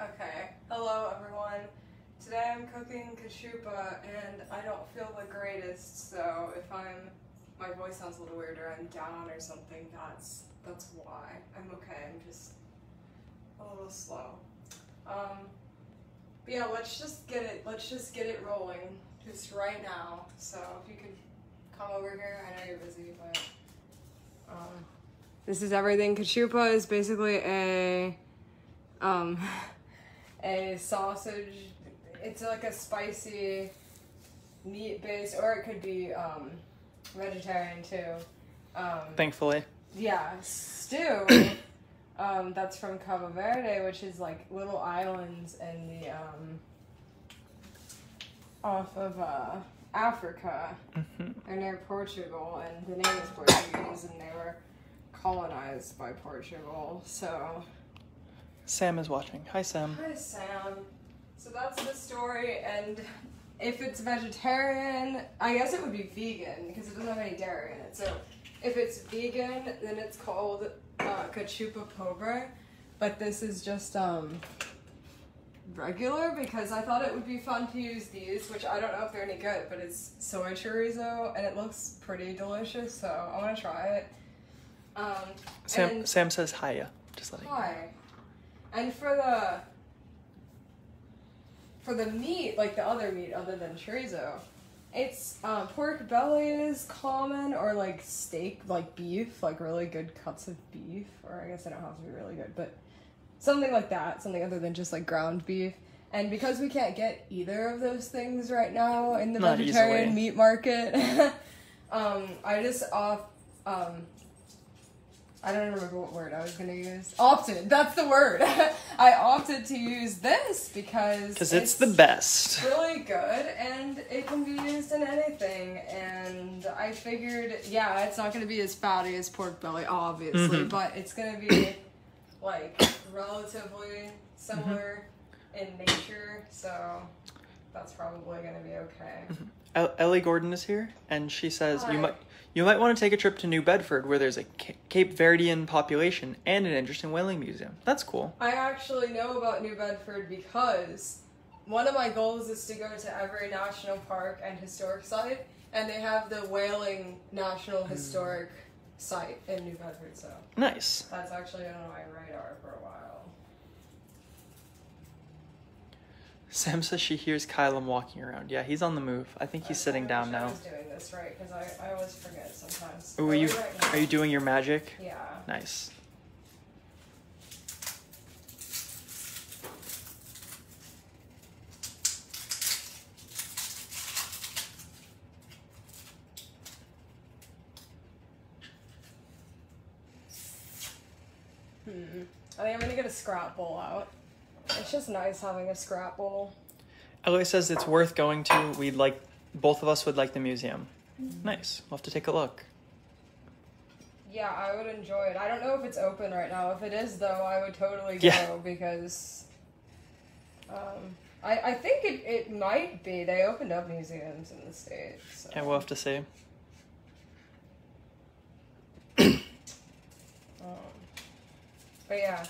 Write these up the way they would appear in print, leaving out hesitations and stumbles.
Okay, hello everyone. Today I'm cooking cachupa and I don't feel the greatest, so if my voice sounds a little weird or I'm down or something, that's why. I'm okay, I'm just a little slow. But yeah, let's just get it rolling, just right now. So if you could come over here, I know you're busy, but this is everything. Cachupa is basically a sausage. It's like a spicy meat based, or it could be vegetarian too. Thankfully. Yeah, stew. That's from Cabo Verde, which is like little islands in the off of Africa. They're near Portugal, and the name is Portuguese, and they were colonized by Portugal. So Sam is watching. Hi, Sam. hi, Sam. So that's the story, and if it's vegetarian, I guess it would be vegan because it doesn't have any dairy in it. So if it's vegan, then it's called Cachupa pobre, but this is just regular because I thought it would be fun to use these, which I don't know if they're any good, but it's soy chorizo and it looks pretty delicious, so I want to try it. Sam says hiya. Just letting you know. Hi. And for the meat, like the other meat other than chorizo, it's pork belly is common, or like steak, like beef, like really good cuts of beef, or I guess they don't have to be really good, but something like that, something other than just like ground beef. And because we can't get either of those things right now in the Not vegetarian easily. meat market, I just I don't remember what word I was going to use. Opted. That's the word. I opted to use this because it's the best. really good and it can be used in anything. And I figured, yeah, it's not going to be as fatty as pork belly, obviously, but it's going to be like relatively similar in nature. So that's probably going to be okay. Ellie Gordon is here, and she says Hi. you might want to take a trip to New Bedford, where there's a Cape Verdean population and an interesting whaling museum. That's cool. I actually know about New Bedford because one of my goals is to go to every national park and historic site, and they have the Whaling National Historic Site in New Bedford, so Nice. that's actually on my radar for a while. Sam says she hears Kylam walking around. Yeah, he's on the move. I think he's sitting down I now. was doing this right, because I always forget sometimes. Ooh, are you doing your magic? Yeah. Nice. I think I'm gonna get a scrap bowl out. It's just nice having a scrap bowl. Ellie says it's worth going to. Both of us would like the museum. Nice. We'll have to take a look. Yeah, I would enjoy it. I don't know if it's open right now. If it is, though, I would totally go because I think it might be. They opened up museums in the States. So. Yeah, we'll have to see. But yeah.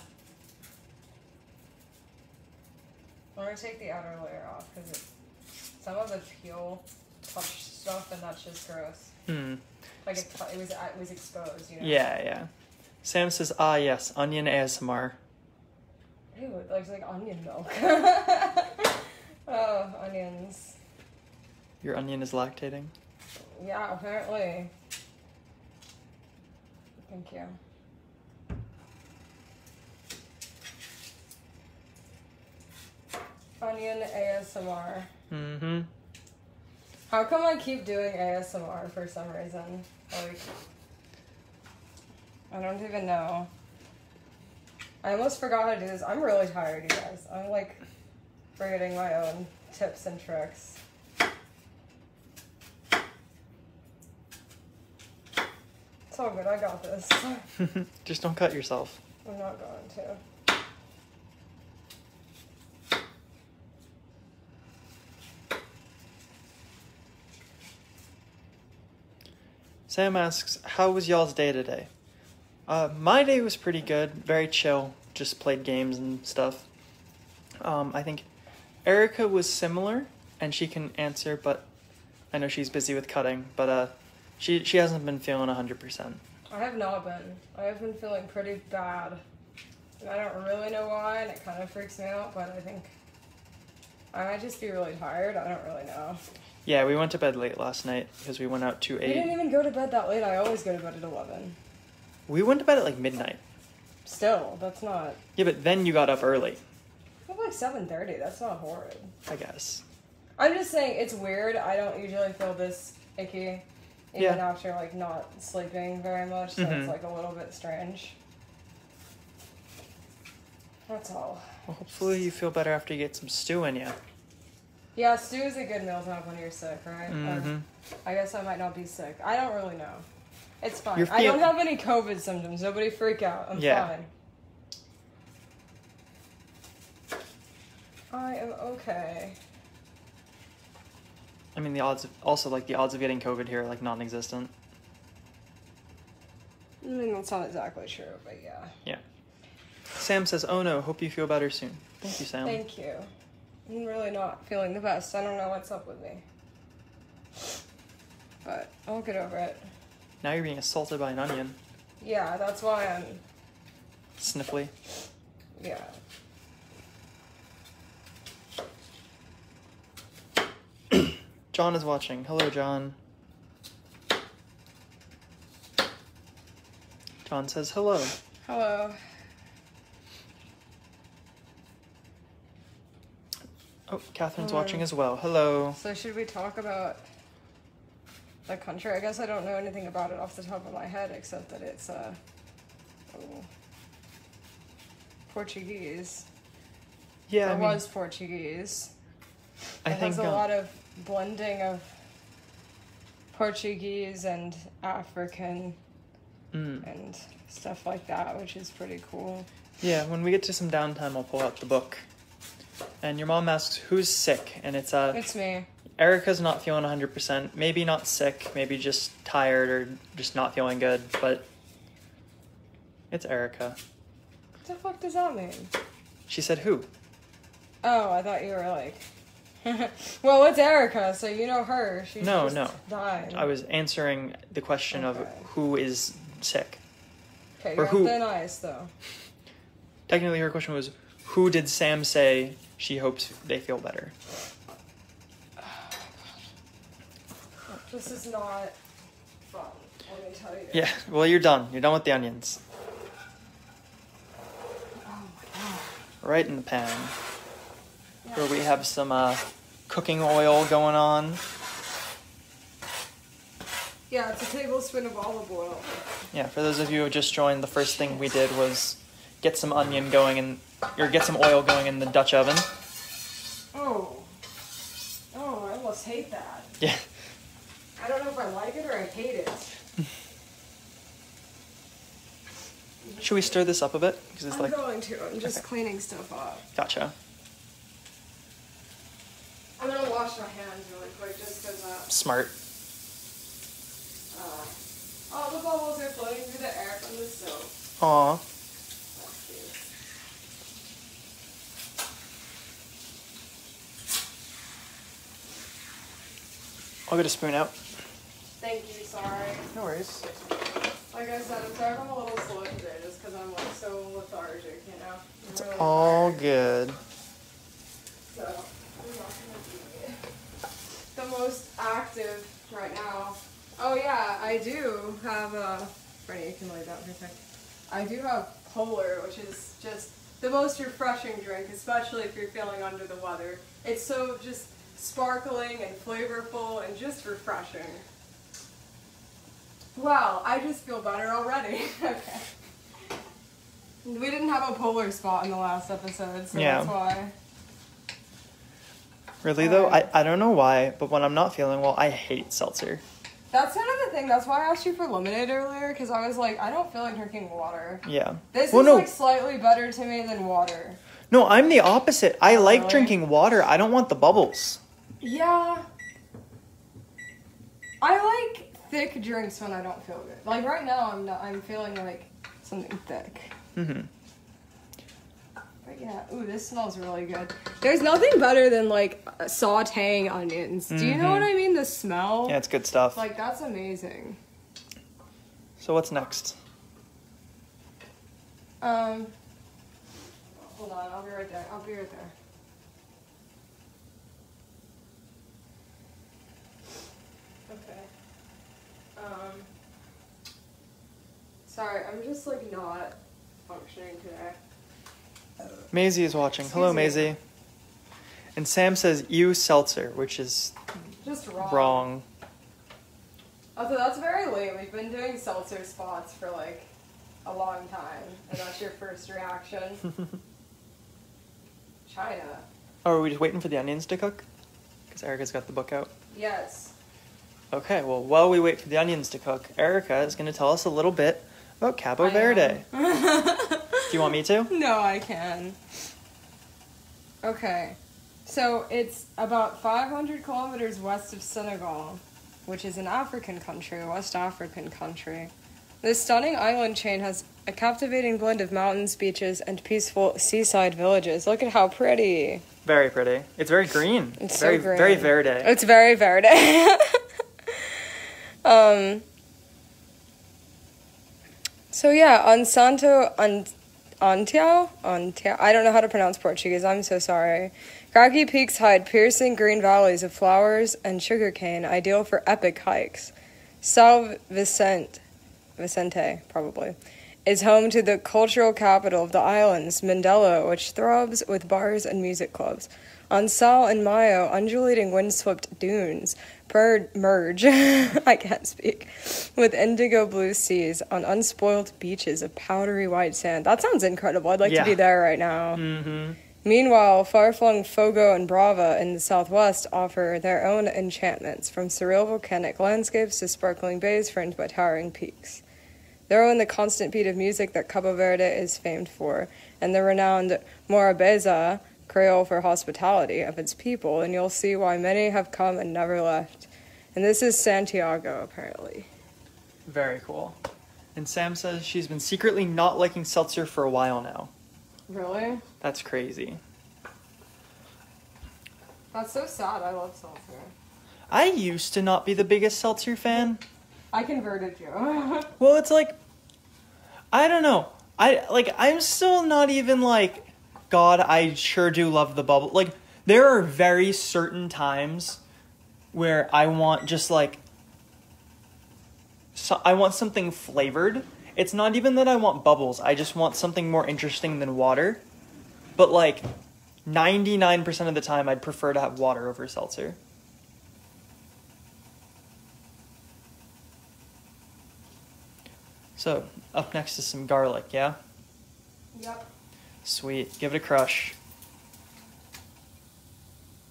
I'm going to take the outer layer off because some of the peel touched stuff and that's just gross. Like it was exposed, you know? Yeah. Sam says, ah, yes, onion ASMR. Ew, it looks like onion milk. Oh, onions. Your onion is lactating? Yeah, apparently. Thank you. Onion ASMR. How come I keep doing ASMR for some reason? Like, I don't even know. I almost forgot how to do this. I'm really tired, you guys. I'm like forgetting my own tips and tricks. It's all good, I got this. Just don't cut yourself. I'm not going to. Sam asks, how was y'all's day today? My day was pretty good. Very chill. Just played games and stuff. I think Erica was similar, and she can answer, but I know she's busy with cutting, but she hasn't been feeling 100%. I have not been. I have been feeling pretty bad. And I don't really know why, and it kind of freaks me out, but I think I might just be really tired. I don't really know. Yeah, we went to bed late last night because we went out to We didn't even go to bed that late. I always go to bed at 11. We went to bed at like midnight. Still, that's not... Yeah, but then you got up early. Well, like 7:30. That's not horrid. I guess. I'm just saying, it's weird. I don't usually feel this icky, even Yeah. after, like, not sleeping very much, so it's, like, a little bit strange. That's all. Well, hopefully you feel better after you get some stew in you. Yeah, stew is a good meal to have when you're sick, right? Mm-hmm. I guess I might not be sick. I don't really know. It's fine. You're I don't have any COVID symptoms. Nobody freak out. I'm fine. I am okay. I mean, the odds of getting COVID here are like non-existent. I mean, that's not exactly true, but yeah. Yeah. Sam says, "Oh no, hope you feel better soon." Thank you, Sam. Thank you. I'm really not feeling the best. I don't know what's up with me. But I'll get over it. Now you're being assaulted by an onion. Yeah, that's why I'm... Sniffly. Yeah. John is watching. Hello, John. John says hello. Hello. Oh, Catherine's watching as well. Hello. So should we talk about the country? I guess I don't know anything about it off the top of my head except that it's Portuguese. Yeah, It was Portuguese. I It think has a lot of blending of Portuguese and African and stuff like that, which is pretty cool. Yeah, when we get to some downtime, I'll pull out the book. And your mom asks, who's sick? And it's It's me. Erica's not feeling 100%. Maybe not sick, maybe just tired or just not feeling good, but it's Erica. What the fuck does that mean? She said who? Oh, I thought you were like... Well, it's Erica, so you know her. She No. died. I was answering the question of who is sick. Okay, or you're who... on thin ice, though. Technically, her question was, who did Sam say she hopes they feel better? This is not fun, let me tell you. Yeah, well, you're done. You're done with the onions. Oh my god. Right in the pan. Yeah. Where we have some cooking oil going on. Yeah, it's a tablespoon of olive oil. Yeah, for those of you who just joined, the first thing we did was get some onion going get some oil going in the Dutch oven. Oh, I almost hate that. Yeah. I don't know if I like it or I hate it. Should we stir this up a bit? Because it's I'm going to. I'm just cleaning stuff up. Gotcha. I'm gonna wash my hands really quick just because Smart. all the bubbles are floating through the air from the soap. Aw. That's cute. I'll get a spoon out. Thank you, sorry. No worries. Like I said, I'm sorry if I'm a little slow today just because I'm like so lethargic, you know? It's really all tired. good. So, I'm not gonna be the most active right now. Oh yeah, I do have Freddie, you can lay down for a sec. I do have Polar, which is just the most refreshing drink, especially if you're feeling under the weather. It's so just sparkling and flavorful and just refreshing. Wow, I just feel better already. Okay. We didn't have a Polar spot in the last episode, so Yeah. that's why. Really, though, I don't know why, but when I'm not feeling well, I hate seltzer. That's kind of the thing. That's why I asked you for lemonade earlier, because I was like, I don't feel like drinking water. Yeah. This is like slightly better to me than water. No, I'm the opposite. I like Really? drinking water. I don't want the bubbles. Yeah. I like thick drinks when I don't feel good. Like right now, I'm feeling like something thick. Mm-hmm. But yeah, ooh, this smells really good. There's nothing better than like sauteing onions. Do you know what I mean? The smell. Yeah, it's good stuff. Like that's amazing. So what's next? Hold on, I'll be right there. I'll be right there. Okay. Sorry, I'm just like not functioning today. Maisie is watching. Hello, Excuse me. Maisie. And Sam says ew seltzer, which is Just wrong. wrong. Also, that's very late. We've been doing seltzer spots for like a long time, and that's your first reaction. China. Oh, are we just waiting for the onions to cook? Because Erica's got the book out. Yes. Okay, well, while we wait for the onions to cook, Erica is going to tell us a little bit about Cabo Verde. Do you want me to? No, I can. Okay. So it's about 500 kilometers west of Senegal, which is an African country, a West African country. This stunning island chain has a captivating blend of mountains, beaches, and peaceful seaside villages. Look at how pretty. Very pretty. It's very green. It's very, so green. Very verde. It's very verde. So yeah, on Santo Antiao, I don't know how to pronounce Portuguese, I'm so sorry. Craggy peaks hide piercing green valleys of flowers and sugarcane, ideal for epic hikes. São Vicente, probably, is home to the cultural capital of the islands, Mindelo, which throbs with bars and music clubs. On Sal and Mayo, undulating windswept dunes merge, I can't speak, with indigo blue seas on unspoiled beaches of powdery white sand. That sounds incredible. I'd like to be there right now. Mm-hmm. Meanwhile, far-flung Fogo and Brava in the southwest offer their own enchantments, from surreal volcanic landscapes to sparkling bays fringed by towering peaks. Throw in the constant beat of music that Cabo Verde is famed for, and the renowned Morabeza, Creole for hospitality, of its people, and you'll see why many have come and never left. And this is Santiago, apparently. Very cool. And Sam says she's been secretly not liking seltzer for a while now. Really? That's crazy. That's so sad. I love seltzer. I used to not be the biggest seltzer fan. I converted you. Well, it's like, I don't know. I'm still not even like, God, I sure do love the bubble. Like, there are very certain times where I want just like, I want something flavored. It's not even that I want bubbles. I just want something more interesting than water. But like, 99% of the time, I'd prefer to have water over seltzer. So, up next is some garlic, yeah? Yep. Sweet. Give it a crush.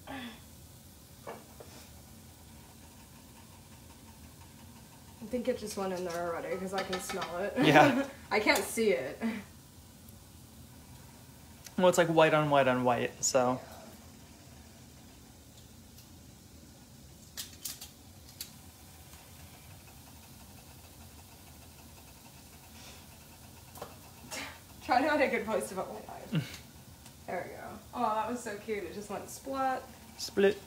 I think it just went in there already because I can smell it. Yeah. I can't see it. Well, it's like white on white on white, so. Try to find a good place to put my knife. There we go. Oh, that was so cute. It just went splat. Split.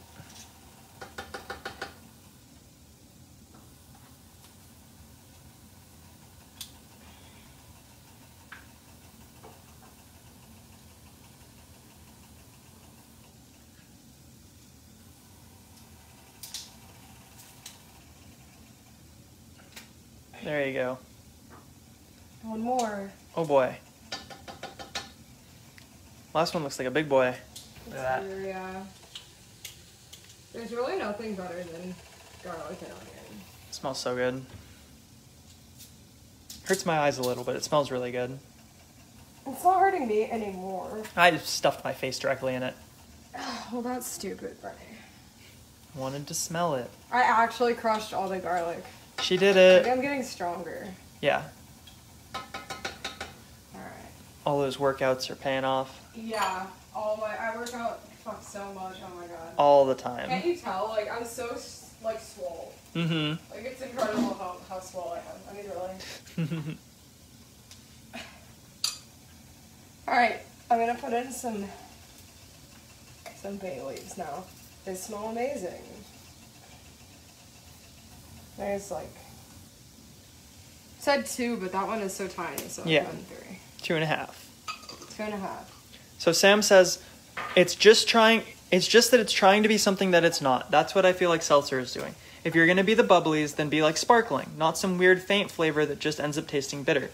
There you go. One more. Oh boy. Last one looks like a big boy. Look at that. Yeah. There's really nothing better than garlic and onion. It smells so good. Hurts my eyes a little, but it smells really good. It's not hurting me anymore. I just stuffed my face directly in it. Well, that's stupid, Bernie. Wanted to smell it. I actually crushed all the garlic. She did Maybe it. I'm getting stronger. Yeah. Alright. All those workouts are paying off. Yeah. I work out so much. Oh my god. All the time. Can't you tell? Like, I'm so, like, swole. Mm-hmm. Like, it's incredible how swole I am. I mean, really. Alright. I'm gonna put in some bay leaves now. They smell amazing. There's like, said 2, but that one is so tiny, so Yeah. I've done 3. 2.5. 2.5. So Sam says, it's just that it's trying to be something that it's not. That's what I feel like seltzer is doing. If you're gonna be the bubblies, then be like sparkling, not some weird faint flavor that just ends up tasting bitter.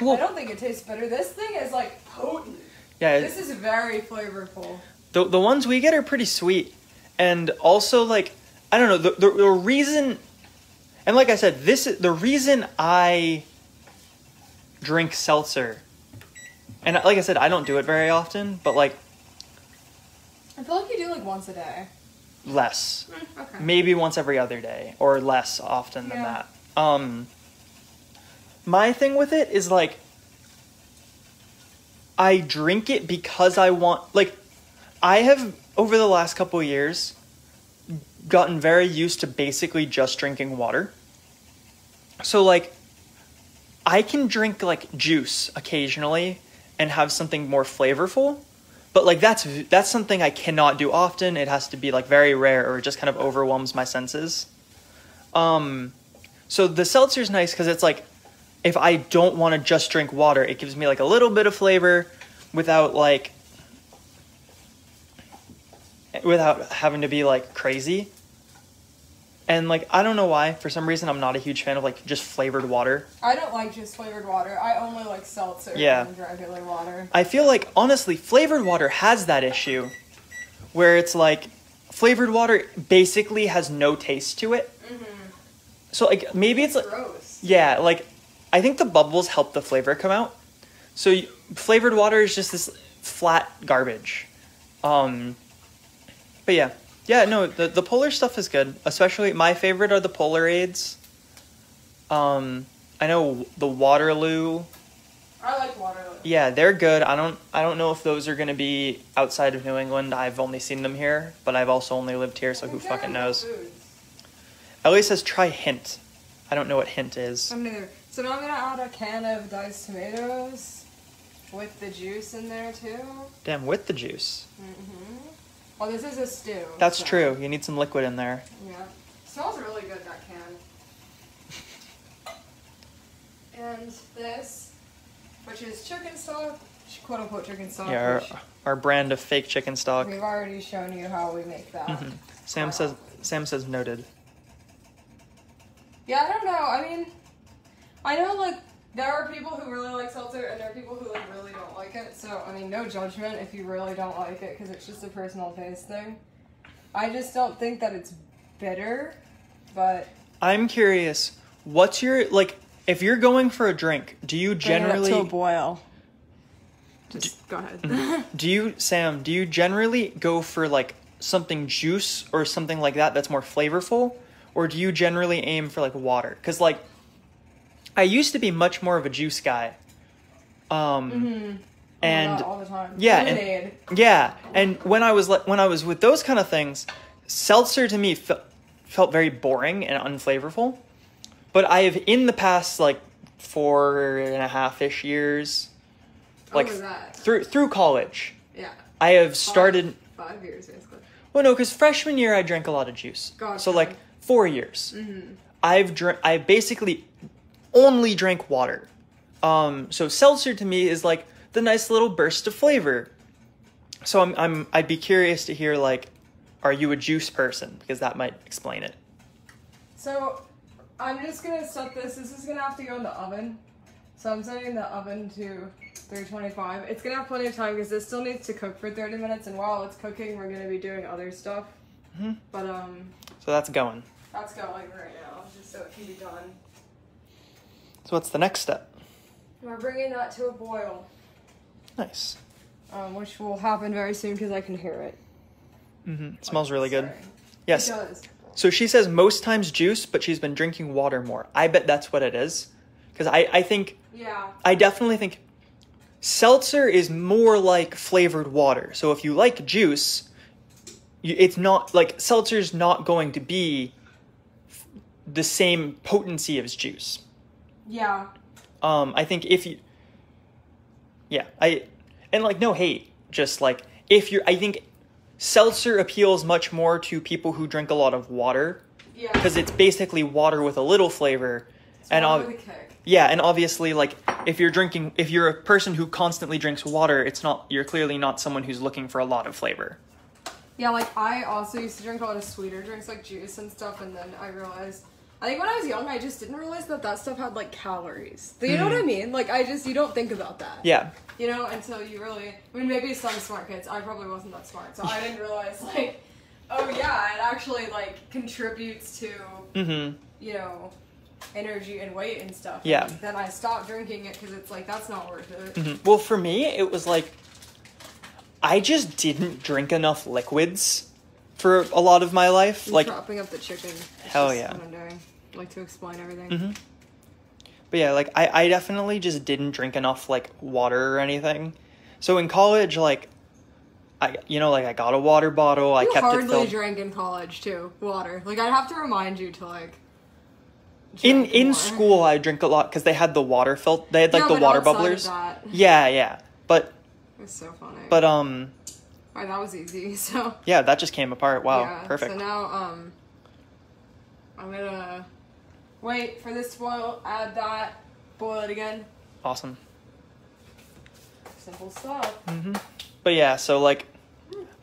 Well, I don't think it tastes bitter. This thing is like potent. Yeah. This is very flavorful. The ones we get are pretty sweet, and also like, I don't know, the reason, and like I said, the reason I drink seltzer, and like I said, I don't do it very often, but like, I feel like you do like once a day. less. Okay. Maybe once every other day, or less often than Yeah. that. My thing with it is like, I drink it because I want, like, I have, over the last couple of years, gotten very used to basically just drinking water. So, like, I can drink, like, juice occasionally and have something more flavorful, but, like, that's something I cannot do often. It has to be, like, very rare, or it just kind of overwhelms my senses. So the seltzer's nice because it's, like, if I don't want to just drink water, it gives me, like, a little bit of flavor without having to be, like, crazy. And, like, I don't know why. For some reason, I'm not a huge fan of, like, just flavored water. I don't like just flavored water. I only like seltzer and regular water. I feel like, honestly, flavored water has that issue where it's, like, flavored water basically has no taste to it. Mm-hmm. So, like, maybe it's like... gross. Yeah, like, I think the bubbles help the flavor come out. So, flavored water is just this flat garbage. But yeah. Yeah, no, the Polar stuff is good. Especially, my favorite are the Polarades. I know the Waterloo. I like Waterloo. Yeah, they're good. I don't know if those are going to be outside of New England. I've only seen them here, but I've also only lived here, so who fucking knows. Ellie says try Hint. I don't know what Hint is. I'm neither. So now I'm going to add a can of diced tomatoes with the juice in there too. Damn, with the juice. Mm-hmm. Well, this is a stew. That's so. true. You need some liquid in there. Yeah. It smells really good, that can. And this, which is chicken stock, quote unquote chicken stock. Yeah, our brand of fake chicken stock. We've already shown you how we make that. Mm-hmm. Sam says noted. Yeah, I don't know. I mean, I know like there are people who really like seltzer and there are people who like really don't like it. So, I mean, no judgment if you really don't like it because it's just a personal taste thing. I just don't think that it's bitter, but... I'm curious, what's your, like, if you're going for a drink, do you generally... Bring it up to a boil. Just go ahead. do you generally go for, like, something juice or something like that that's more flavorful? Or do you generally aim for, like, water? Because, like, I used to be much more of a juice guy. Mm-hmm. And all the time. Yeah, Lemonade. and when I was with those kind of things, seltzer to me felt very boring and unflavorful. But I have in the past like 4.5-ish years, like through college, yeah, I have started 5 years basically. Well, no, because freshman year I drank a lot of juice. Gotcha. So like 4 years. Mm-hmm. I basically only drank water. So seltzer to me is like the nice little burst of flavor. So I'd be curious to hear like, are you a juice person? Because that might explain it. So I'm just gonna set this. This is gonna have to go in the oven. So I'm setting the oven to 325. It's gonna have plenty of time because this still needs to cook for 30 minutes. And while it's cooking, we're gonna be doing other stuff. Mm-hmm. But so that's going. That's going right now, just so it can be done. So what's the next step? We're bringing that to a boil. Nice. Which will happen very soon because I can hear it. Mm-hmm. It smells really good. Yes. It does. So she says most times juice, but she's been drinking water more. I bet that's what it is. Because I think... Yeah. I definitely think seltzer is more like flavored water. So if you like juice, it's not... Like, seltzer's not going to be the same potency as juice. Yeah. I think if you... Yeah, and like no hate, just like I think seltzer appeals much more to people who drink a lot of water. Yeah. Because it's basically water with a little flavor. It's water with a kick. Yeah, and obviously, like, if you're a person who constantly drinks water, you're clearly not someone who's looking for a lot of flavor. Yeah, like, I also used to drink a lot of sweeter drinks, like juice and stuff, and then I realized, I think when I was young, I just didn't realize that stuff had, like, calories. Do you know what I mean? Like, you don't think about that. Yeah. You know, until you really, I mean, maybe some smart kids, I probably wasn't that smart, so I didn't realize, like, oh yeah, it actually, like, contributes to, you know, energy and weight and stuff. Yeah. And then I stopped drinking it because it's like, that's not worth it. Well, for me, it was like, I just didn't drink enough liquids for a lot of my life. Like chopping up the chicken. Hell yeah. What I'm doing. I like to explain everything. But yeah, like, I definitely just didn't drink enough, like, water or anything. So in college, like, I got a water bottle. I kept it filled. You hardly drank in college, too. Water. Like, I'd have to remind you to, like... In school, I drink a lot because they had the water they had like the water bubblers. Yeah, but it's so funny. But alright, that was easy. So yeah, that just came apart. Wow, yeah, perfect. So now I'm gonna wait for this to boil. Add that, boil it again. Awesome. Simple stuff. But yeah, so like,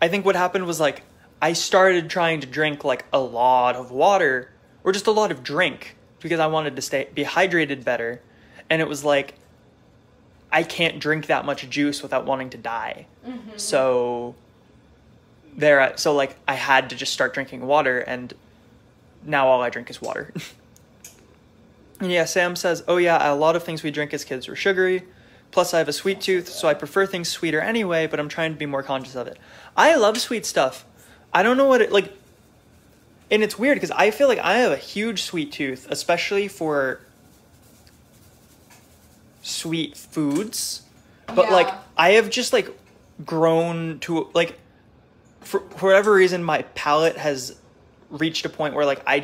I think what happened was like I started trying to drink like a lot of water or just a lot of drink. Because I wanted to be hydrated better, and it was like I can't drink that much juice without wanting to die. So like I had to just start drinking water, and now all I drink is water. And yeah, Sam says, "Oh yeah, a lot of things we drink as kids were sugary. Plus, I have a sweet tooth, so I prefer things sweeter anyway. But I'm trying to be more conscious of it. I love sweet stuff. I don't know what it like." And it's weird because I feel like I have a huge sweet tooth, especially for sweet foods. But, like, I have just, like, grown to, like, for whatever reason, my palate has reached a point where, like, I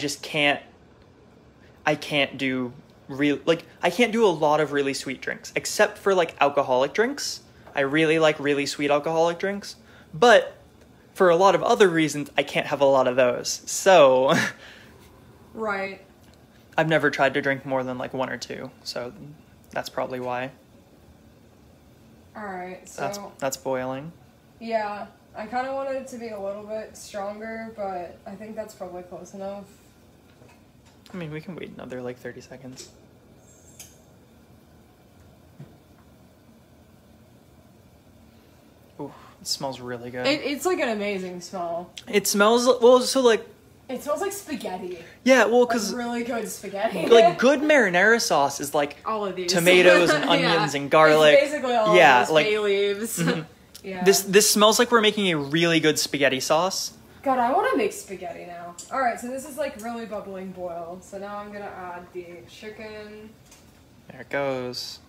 can't do a lot of really sweet drinks, except for, like, alcoholic drinks. I really like really sweet alcoholic drinks. But for a lot of other reasons, I can't have a lot of those. So, right. I've never tried to drink more than like one or two. So, that's probably why. All right. So that's boiling. Yeah, I kind of wanted it to be a little bit stronger, but I think that's probably close enough. I mean, we can wait another like 30 seconds. Ooh. It smells really good. It's like an amazing smell. It smells, well, so like... It smells like spaghetti. Yeah, well, because... Like really good spaghetti. Like, good marinara sauce is like... All of these. Tomatoes and onions and garlic. It's basically all of those, like, bay leaves. Yeah. This smells like we're making a really good spaghetti sauce. God, I want to make spaghetti now. Alright, so this is like really bubbling boil. So now I'm going to add the chicken. There it goes.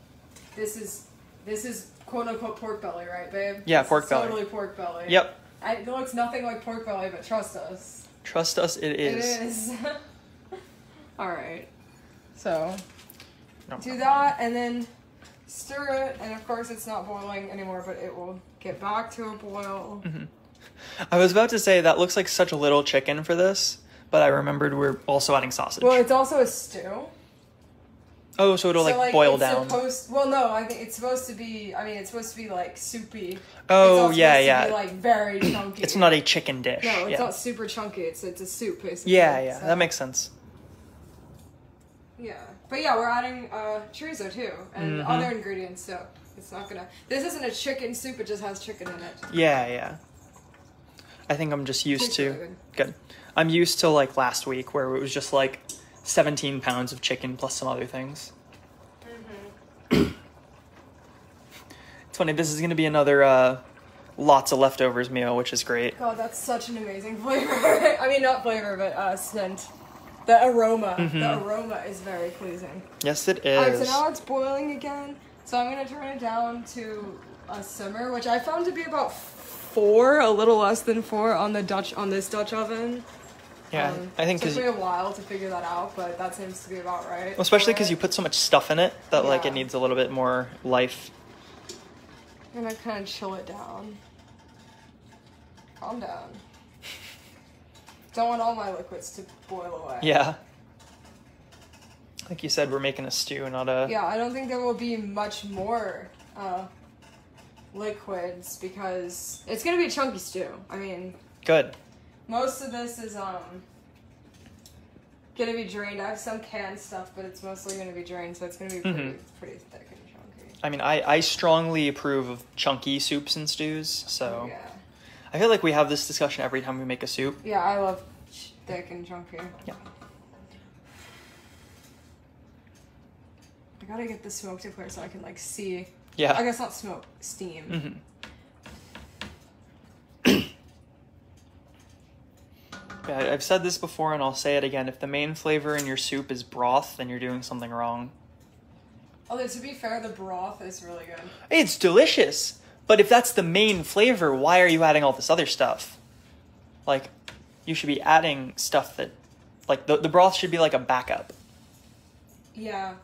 This is quote-unquote pork belly, right, babe? Yeah, pork belly. Totally pork belly. Yep. It looks nothing like pork belly, but trust us. Trust us, it is. It is. Alright. So, do that, and then stir it, and of course it's not boiling anymore, but it will get back to a boil. I was about to say, that looks like such a little chicken for this, but I remembered we're also adding sausage. Well, it's also a stew. Oh, so it'll like boil down. Well, no, I think it's supposed to be. I mean, it's supposed to be like soupy. Oh, it's yeah. To be, like very chunky. It's not a chicken dish. No, it's not super chunky. It's a soup basically. Yeah, so. That makes sense. Yeah, but yeah, we're adding chorizo too and other ingredients. So it's not gonna. This isn't a chicken soup. It just has chicken in it. Yeah. I think I'm just used to. Really good. I'm used to like last week where it was just like 17 pounds of chicken plus some other things. It's funny, this is going to be another lots of leftovers meal, which is great. God, that's such an amazing flavor. I mean, not flavor, but scent. The aroma. The aroma is very pleasing. Yes, it is. Alright, so now it's boiling again. So I'm going to turn it down to a simmer, which I found to be about 4, a little less than 4 on this Dutch oven. Yeah, I think because it took me a while to figure that out, but that seems to be about right. Well, especially because you put so much stuff in it that like it needs a little bit more life. I'm gonna kind of chill it down. Calm down. Don't want all my liquids to boil away. Yeah. Like you said, we're making a stew, not a... Yeah, I don't think there will be much more liquids because it's gonna be a chunky stew. I mean... Good. Most of this is gonna be drained. I have some canned stuff, but it's mostly gonna be drained, so it's gonna be pretty thick and chunky. I mean, I strongly approve of chunky soups and stews, so... Yeah. I feel like we have this discussion every time we make a soup. Yeah, I love thick and chunky. Yeah. I gotta get the smoke to clear so I can, like, see. Yeah. I guess not smoke, steam. Mm-hmm. Yeah, I've said this before and I'll say it again. If the main flavor in your soup is broth, then you're doing something wrong. Although, to be fair, the broth is really good. It's delicious. But if that's the main flavor, why are you adding all this other stuff? Like, you should be adding stuff that... Like, the broth should be like a backup. Yeah.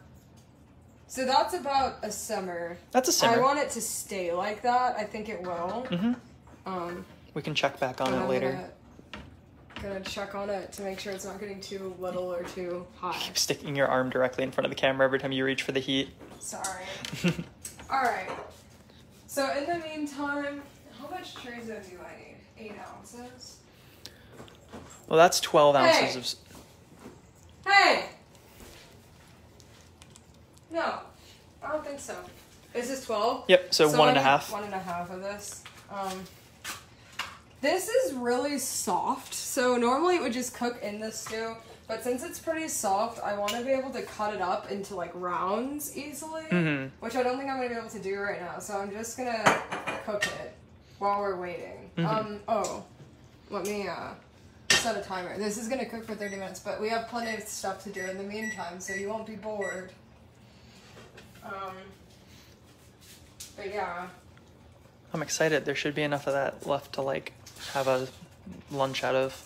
So that's about a simmer. That's a simmer. I want it to stay like that. I think it will. Mm-hmm. We can check back on it later. Gonna check on it to make sure it's not getting too little or too high. Keep sticking your arm directly in front of the camera every time you reach for the heat. Sorry. Alright. So in the meantime, how much chorizo do I need? 8 ounces? Well, that's 12 ounces of... Hey! No, I don't think so. Is this 12? Yep, so 1.5. 1.5 of this. This is really soft, so normally it would just cook in the stew, but since it's pretty soft, I want to be able to cut it up into like rounds easily, which I don't think I'm going to be able to do right now, so I'm just going to cook it while we're waiting. Let me set a timer. This is going to cook for 30 minutes, but we have plenty of stuff to do in the meantime, so you won't be bored. But yeah. I'm excited. There should be enough of that left to like have a lunch out of.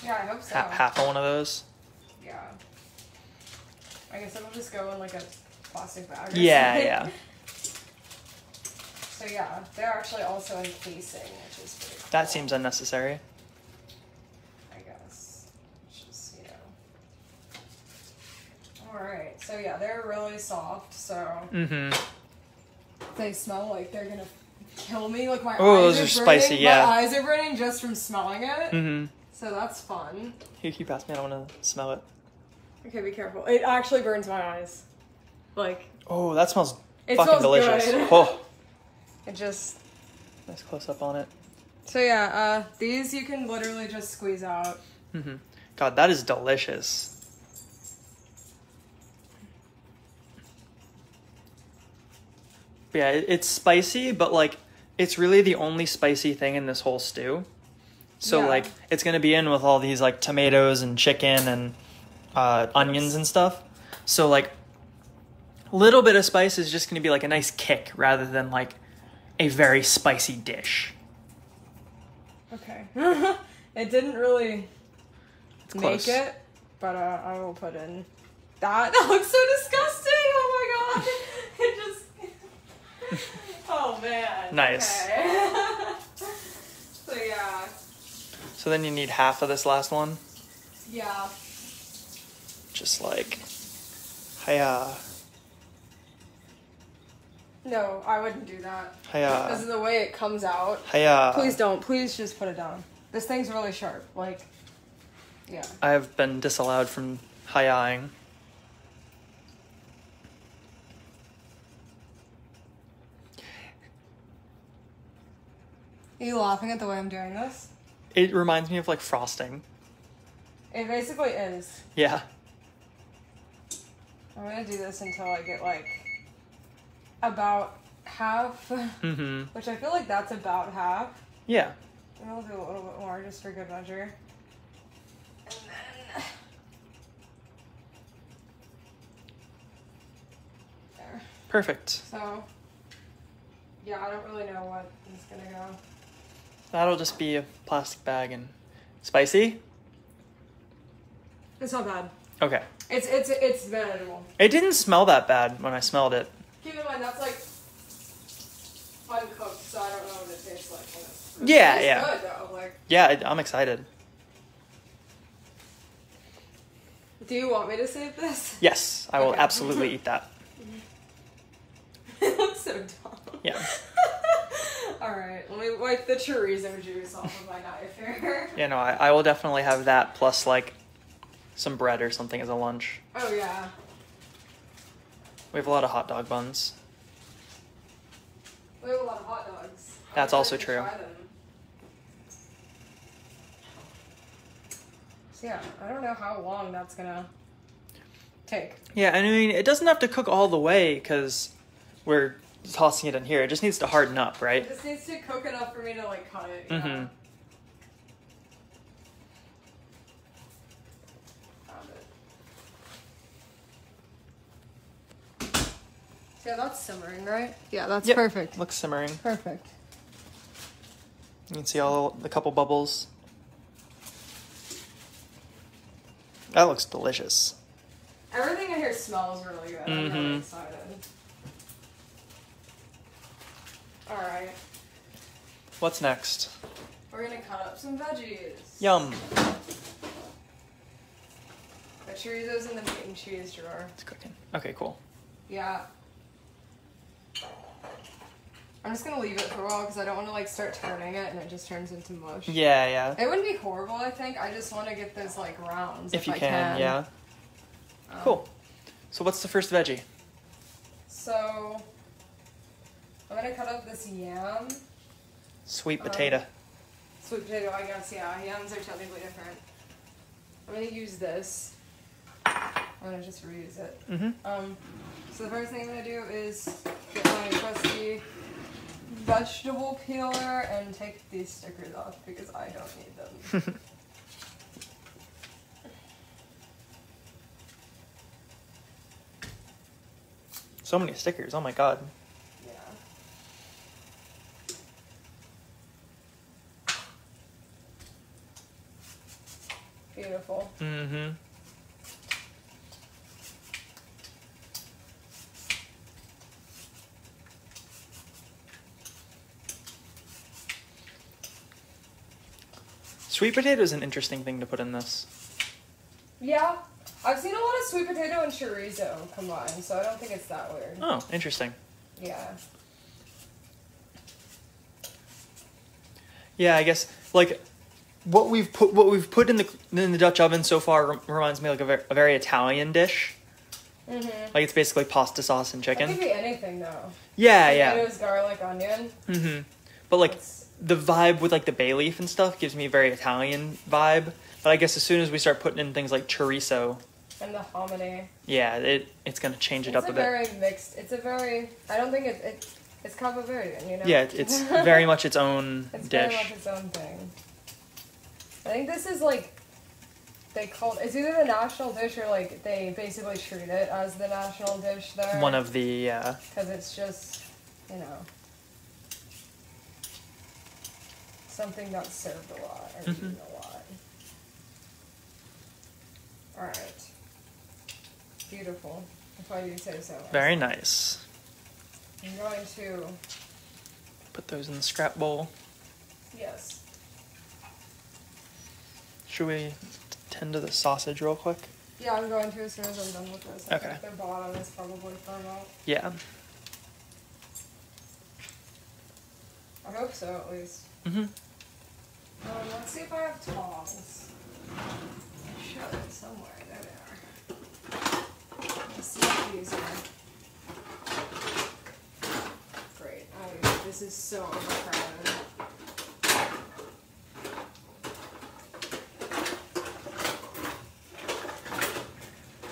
Yeah, I hope so. Half of one of those. Yeah. I guess it'll just go in like a plastic bag. Yeah. So yeah, they're actually also encasing, which is pretty cool. That seems unnecessary. I guess. It's just, Alright, so yeah, they're really soft, so... They smell like they're gonna kill me. Like my eyes those are are burning. spicy, yeah. My eyes are burning just from smelling it. So that's fun. Here, can you pass me? I don't want to smell it. Okay, be careful. It actually burns my eyes. Like... Oh, that smells it fucking smells delicious. Good. Oh. It just... Nice close up on it. So yeah, these you can literally just squeeze out. God, that is delicious. Yeah, it's spicy, but like it's really the only spicy thing in this whole stew. So like it's gonna be in with all these like tomatoes and chicken and onions and stuff. So like a little bit of spice is just gonna be like a nice kick rather than like a very spicy dish. Okay. It didn't really close. make it, but I will put in that. That looks so disgusting. Oh my god. It just... Oh man. Nice. Okay. So yeah. So then you need half of this last one. Yeah. Just like, hiya. No, I wouldn't do that. Hiya. Because of the way it comes out. Hiya. Please don't. Please just put it down. This thing's really sharp. Like, yeah. I have been disallowed from hiyaing. Are you laughing at the way I'm doing this? It reminds me of like frosting. It basically is. Yeah. I'm gonna do this until I get like about half, which I feel like that's about half. Yeah. And I'll do a little bit more just for good measure. And then there. Perfect. So yeah, I don't really know what is gonna go. That'll just be a plastic bag and spicy. It's not bad. Okay. It's manageable. It didn't smell that bad when I smelled it. Keep in mind that's like uncooked, so I don't know what it tastes like when it's cooked. Yeah, It's yeah. good though. Like, Yeah, I'm excited. do you want me to save this? Yes, I will Okay. absolutely eat that. It looks so dumb. Yeah. Alright, let me wipe the chorizo juice off of my knife here. Yeah, no, I will definitely have that plus like some bread or something as a lunch. Oh yeah. We have a lot of hot dog buns. We have a lot of hot dogs. That's I would also like to true. try them. So yeah, I don't know how long that's gonna take. Yeah, and I mean, it doesn't have to cook all the way because we're tossing it in here. It just needs to harden up, It right? just needs to cook enough for me to like cut it. You know? Mm-hmm. Found it. Yeah, that's simmering, right? Yeah, that's Yep. perfect. Looks simmering. Perfect. You can see all the couple bubbles. That looks delicious. Everything in here smells really good. I'm really Mhm. excited. Alright, What's next? we're gonna cut up some veggies. Yum. The chorizo's in the meat and cheese drawer. It's cooking. Okay, cool. Yeah. I'm just gonna leave it for a while because I don't want to like start turning it and it just turns into mush. Yeah, yeah. It wouldn't be horrible, I think. I just want to get those like rounds If you I can, yeah. Cool. So what's the first veggie? So I'm gonna cut up this yam. Sweet potato. Sweet potato, I guess, yeah. Yams are technically different. I'm gonna use this. I'm gonna just reuse it. Mm-hmm. So the first thing I'm gonna do is get my trusty vegetable peeler and take these stickers off because I don't need them. So many stickers. Oh my god. Yeah. Beautiful. Mm-hmm. Sweet potato is an interesting thing to put in this. Yeah. I've seen a lot of sweet potato and chorizo combined, so I don't think it's that weird. Oh, interesting. Yeah. Yeah, I guess like what we've put in the Dutch oven so far reminds me like a very Italian dish. Mm-hmm. Like it's basically pasta sauce and It chicken. could be anything though. Yeah, yeah. Potatoes, garlic, onion. Mm-hmm. But like It's- the vibe with like the bay leaf and stuff gives me a very Italian vibe. But I guess as soon as we start putting in things like chorizo, and the hominy. yeah, it's gonna change it It's up a a bit. very mixed. It's a very. I don't think it's Cabo Verde, you know. Yeah, it's very much its own It's dish. very much its own thing. I think this is like they call it's either the national dish or like they basically treat it as the national dish there. One of the because it's just something that's served a lot or Mhm. eaten a lot. All right, beautiful. If I do say so. very nice. I'm going to Put those in the scrap bowl. yes. Should we tend to the sausage real quick? Yeah, I'm going to as soon as I'm done with this. I Okay. think the bottom is probably firm out. Yeah. I hope so, at least. Mm-hmm. Let's see if I have tongs. I should somewhere. There they are. Let's see if these are. Great. Oh, this is so overcrowded.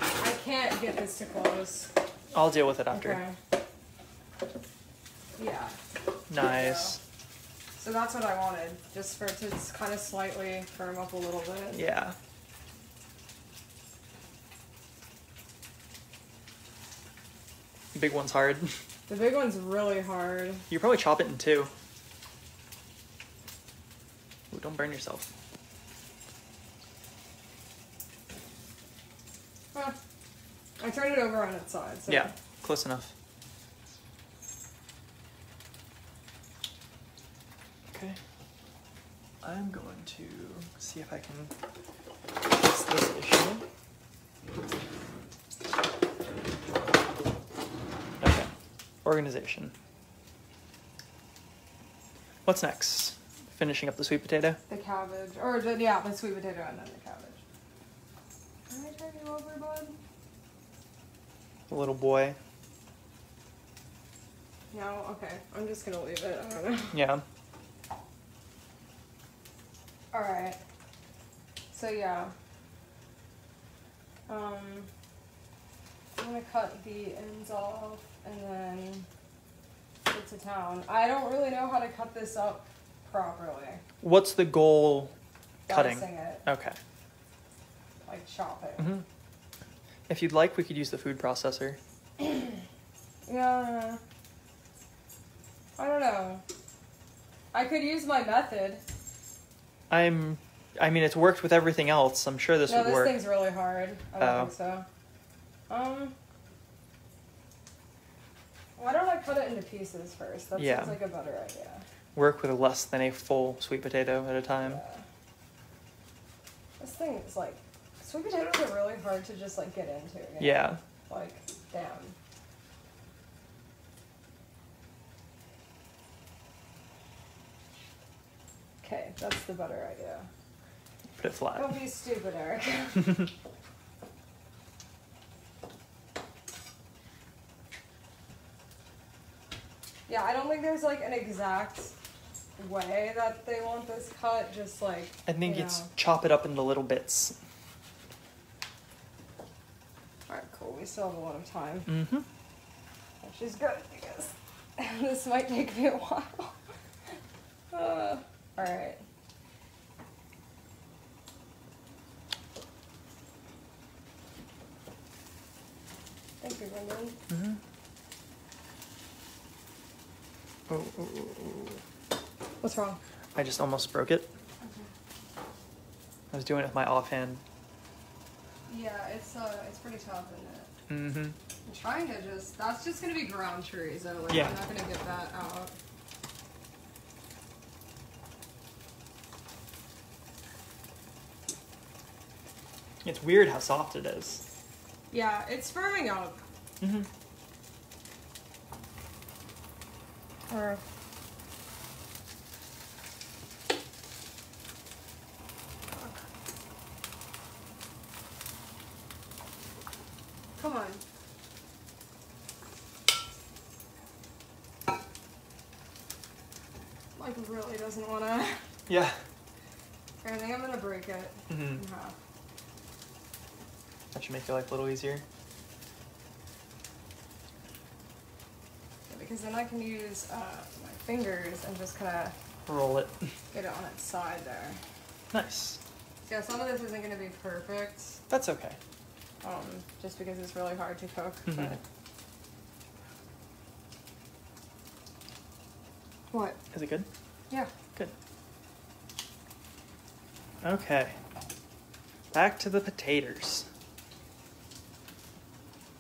I can't get this to close. I'll deal with it after. Okay. Yeah. Nice. So that's what I wanted, just for it to kind of slightly firm up a little bit. Yeah. The big one's hard. The big one's really hard. You probably chop it in two. Ooh, don't burn yourself. Huh. I turned it over on its side. So. Yeah, close enough. Okay. I'm going to see if I can fix this issue. Okay. Organization. What's next? Finishing up the sweet potato? The cabbage. Or, the sweet potato and then the cabbage. Can I turn you over, bud? The little boy. No? Okay. I'm just gonna leave it. I don't know. Yeah. Alright. So, yeah. I'm gonna cut the ends off and then get to town. I don't really know how to cut this up properly. What's the goal cutting? Dicing it. Okay. Like chopping. Mm-hmm. If you'd like, we could use the food processor. Yeah. I don't know. I could use my method. I mean, it's worked with everything else. I'm sure this would work. No, this thing's really hard. I don't think so. Why don't I cut it into pieces first? That seems like a better idea. Work with less than a full sweet potato at a time. Yeah. This thing is like, sweet potatoes are really hard to just like get into. You know? Yeah. Like, damn. Okay, that's the better idea. Put it flat. Don't be stupid, Eric. Yeah, I don't think there's like an exact way that they want this cut, just like, I think it's chop it up into little bits. Alright, cool. We still have a lot of time. Mm-hmm. Which is good, because this might take me a while. Alright. Thank you, Brendan. Mm-hmm. Oh. What's wrong? I just almost broke it. Okay. I was doing it with my offhand. Yeah, it's pretty tough, isn't it? Mm-hmm. I'm trying to that's just gonna be ground chorizo, like yeah. I'm not gonna get that out. It's weird how soft it is. Yeah, it's firming up. Mm-hmm. Or come on. Like really doesn't wanna. Yeah. I think I'm gonna break it in half. That should make your life a little easier. Yeah, because then I can use my fingers and just kind of roll it. Get it on its side there. Nice. Yeah, some of this isn't gonna be perfect. That's okay. Just because it's really hard to cook. Mm-hmm. But... What? Is it good? Yeah. Good. Okay. Back to the potatoes.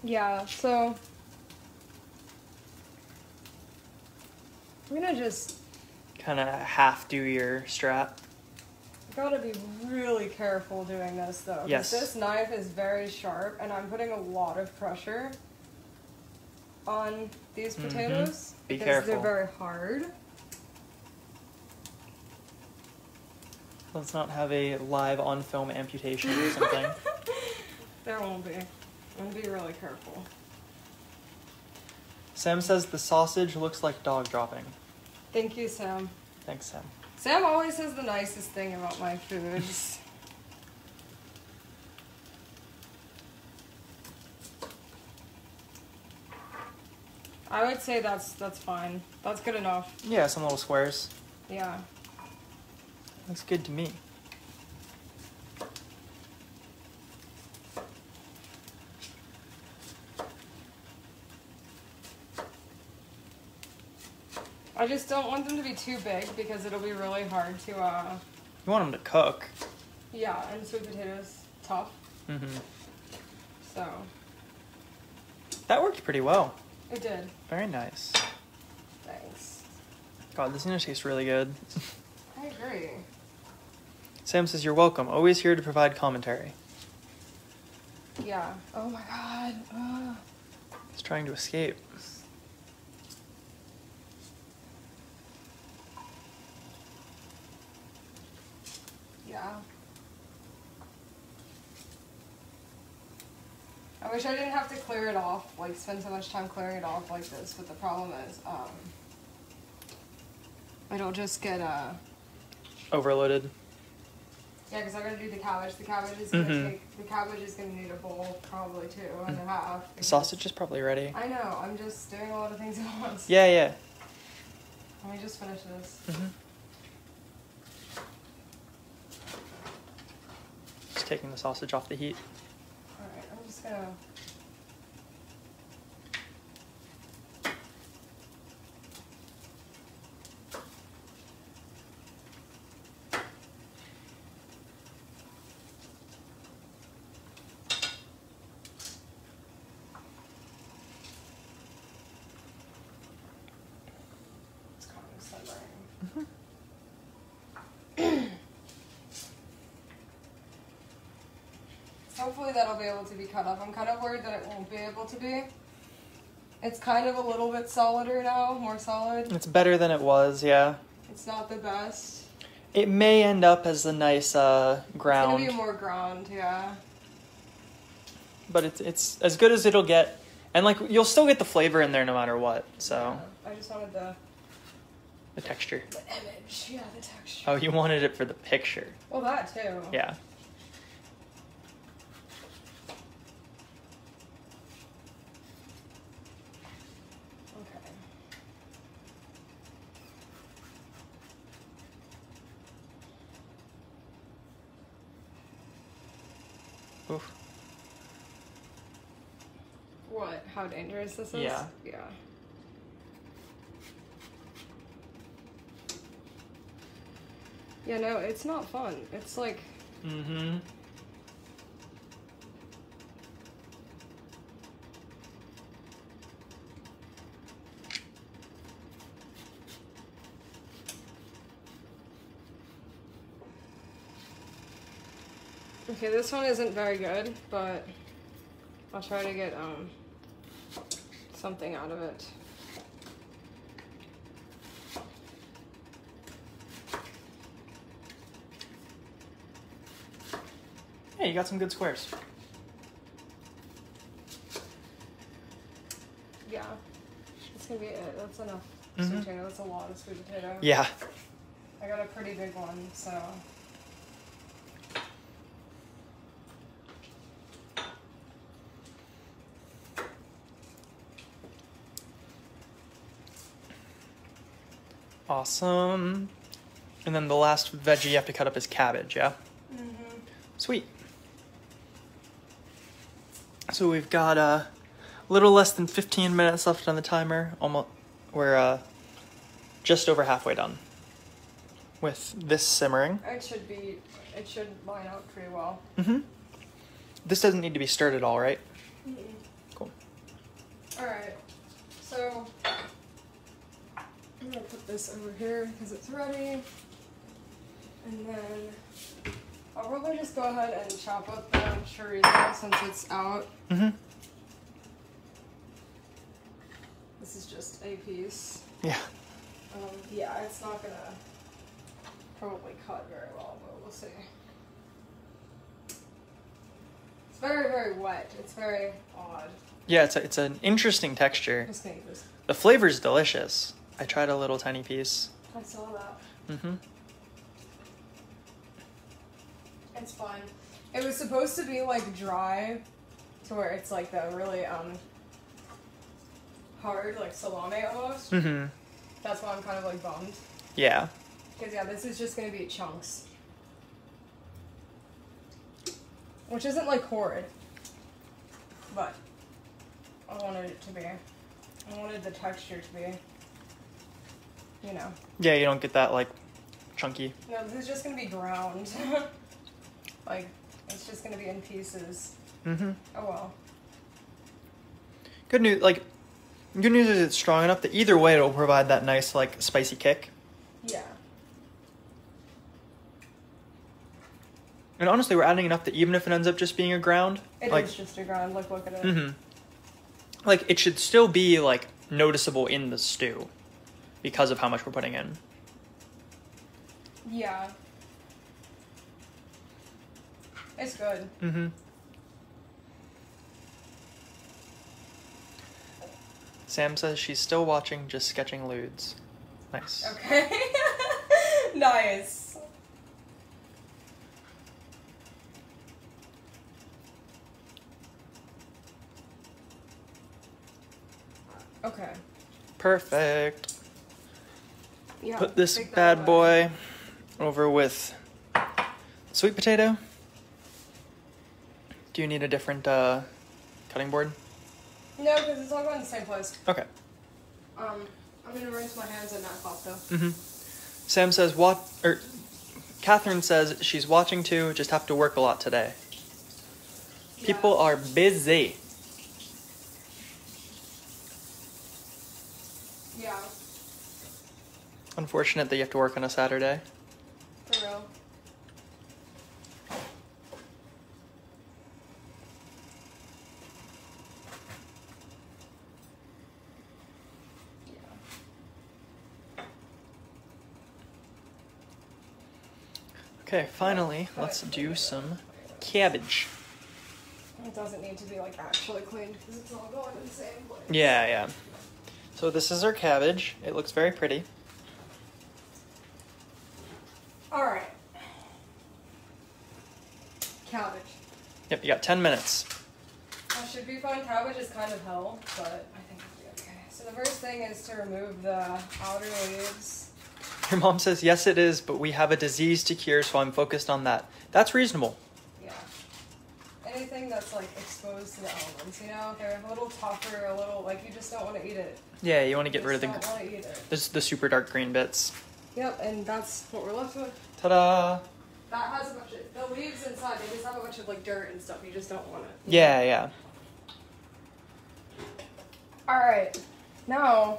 Yeah, so I'm gonna just kind of half do your strap. Gotta be really careful doing this though. Yes. This knife is very sharp and I'm putting a lot of pressure on these potatoes Be because careful. they're very hard. Let's not have a live on film amputation or something. There won't be. I'm gonna be really careful. Sam says the sausage looks like dog dropping. Thank you, Sam. Thanks, Sam. Sam always says the nicest thing about my foods. I would say that's fine. That's good enough. Yeah, some little squares. Yeah. Looks good to me. I just don't want them to be too big because it'll be really hard to, You want them to cook. yeah, and sweet potatoes, tough. Mm-hmm. So. That worked pretty well. It did. Very nice. Thanks. God, this is gonna taste really good. I agree. Sam says, "You're welcome. Always here to provide commentary." Yeah. Oh my god. It's trying to escape. Yeah. I wish I didn't have to clear it off, like spend so much time clearing it off like this, but the problem is, it'll just get, Overloaded. yeah, because I gotta do the cabbage. The cabbage is gonna the cabbage is gonna need a bowl, probably 2.5. The sausage is probably ready. I know, I'm just doing a lot of things at once. Yeah, yeah. Let me just finish this. Just taking the sausage off the heat. Alright, I'm just gonna... It's kind of sunburning. Hopefully that'll be able to be cut up. I'm kind of worried that it won't be able to be. It's kind of a little bit solider now, more solid. It's better than it was, yeah. It's not the best. It may end up as a nice ground. It's gonna be more ground, yeah. But it's as good as it'll get. And like you'll still get the flavor in there no matter what, so. Yeah, I just wanted the texture. The image, yeah, the texture. Oh, you wanted it for the picture. Well, that too. Yeah. Oof. What? How dangerous this is? Yeah. Yeah. Yeah, no, it's not fun. It's like... Mm-hmm. Okay, this one isn't very good, but I'll try to get something out of it. Hey, you got some good squares. Yeah, that's gonna be it. That's enough Mm-hmm. sweet potato. That's a lot of sweet potato. Yeah. I got a pretty big one, so. Awesome. And then the last veggie you have to cut up is cabbage, yeah? Mm-hmm. Sweet. So we've got a little less than 15 minutes left on the timer. Almost, we're just over halfway done with this simmering. It should line out pretty well. Mm-hmm. This doesn't need to be stirred at all, right? Mm-mm. Cool. Alright, so I'm gonna put this over here because it's ready. And then I'll probably just go ahead and chop up the chorizo since it's out. Mm-hmm. This is just a piece. Yeah. Yeah, it's not gonna probably cut very well, but we'll see. It's very, very wet. It's very odd. Yeah, it's an interesting texture. I'm just gonna eat this. The flavor's delicious. I tried a little tiny piece. I saw that. Mm-hmm. It's fine. It was supposed to be like dry, to where it's like the really hard, like salami almost. Mm-hmm. That's why I'm kind of like bummed. Yeah. Because yeah, this is just gonna be chunks. Which isn't like horrid. But I wanted it to be. I wanted the texture to be, you know. Yeah, you don't get that like chunky. No, this is just gonna be ground. Like, it's just gonna be in pieces. Mm-hmm. Oh well. Good news, like, Good news is it's strong enough that either way it'll provide that nice, like, spicy kick. Yeah. And honestly, we're adding enough that even if it ends up just being a ground... It like, is just a ground. Like, look at it. Mm-hmm. Like, it should still be, like, noticeable in the stew because of how much we're putting in. Yeah. It's good. Mm-hmm. Sam says she's still watching, just sketching lewds. Nice. Okay. Nice. Okay. Perfect. Yeah. Put this take that bad away. boy over with sweet potato. Do you need a different cutting board? No, because it's all going in the same place. Okay. I'm gonna rinse my hands in that pot though. Mm-hmm. Sam says Catherine says she's watching too, just have to work a lot today. Yeah. People are busy. Yeah. Unfortunate that you have to work on a Saturday. For real. Okay, finally, let's do some cabbage. It doesn't need to be like actually cleaned because it's all going in the same place. Yeah, yeah. So this is our cabbage. It looks very pretty. Alright. Cabbage. Yep, you got 10 minutes. That should be fun. Cabbage is kind of hell, but I think it'll be okay. So the first thing is to remove the outer leaves. Your mom says, yes, it is, but we have a disease to cure, so I'm focused on that. That's reasonable. Yeah. Anything that's like exposed to the elements, you know? They're a little tougher, a little, like, you just don't want to eat it. Yeah, you want to get rid of Don't want to eat it. the super dark green bits. Yep, and that's what we're left with. Ta-da! That has a bunch of, the leaves inside, they just have a bunch of like dirt and stuff. You just don't want it. Yeah, yeah. Alright, now.